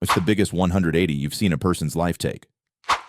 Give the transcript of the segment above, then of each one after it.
What's the biggest 180 you've seen a person's life take?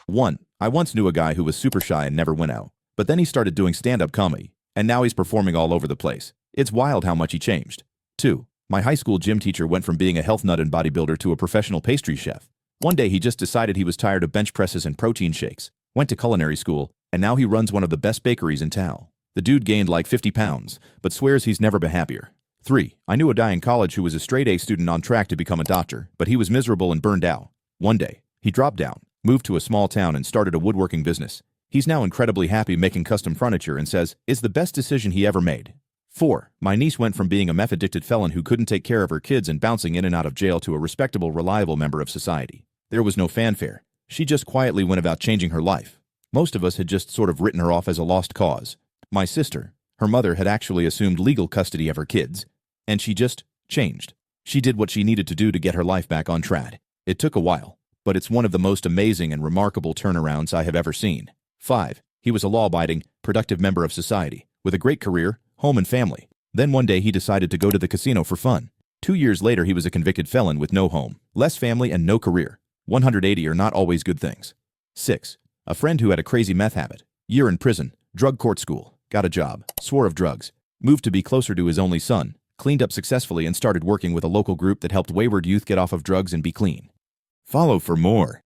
1. I once knew a guy who was super shy and never went out. But then he started doing stand-up comedy, and now he's performing all over the place. It's wild how much he changed. 2. My high school gym teacher went from being a health nut and bodybuilder to a professional pastry chef. One day he just decided he was tired of bench presses and protein shakes, went to culinary school, and now he runs one of the best bakeries in town. The dude gained like 50 pounds, but swears he's never been happier. 3. I knew a guy in college who was a straight-A student on track to become a doctor, but he was miserable and burned out. One day, he dropped down, moved to a small town and started a woodworking business. He's now incredibly happy making custom furniture and says it's the best decision he ever made. 4. My niece went from being a meth-addicted felon who couldn't take care of her kids and bouncing in and out of jail to a respectable, reliable member of society. There was no fanfare. She just quietly went about changing her life. Most of us had just sort of written her off as a lost cause. My sister, her mother had actually assumed legal custody of her kids, and she just changed. She did what she needed to do to get her life back on track. It took a while, but it's one of the most amazing and remarkable turnarounds I have ever seen. 5. He was a law-abiding, productive member of society, with a great career, home and family. Then one day he decided to go to the casino for fun. 2 years later he was a convicted felon with no home, less family and no career. 180 are not always good things. 6. A friend who had a crazy meth habit. Year in prison, drug court school, got a job, swore of drugs, moved to be closer to his only son, cleaned up successfully and started working with a local group that helped wayward youth get off of drugs and be clean. Follow for more.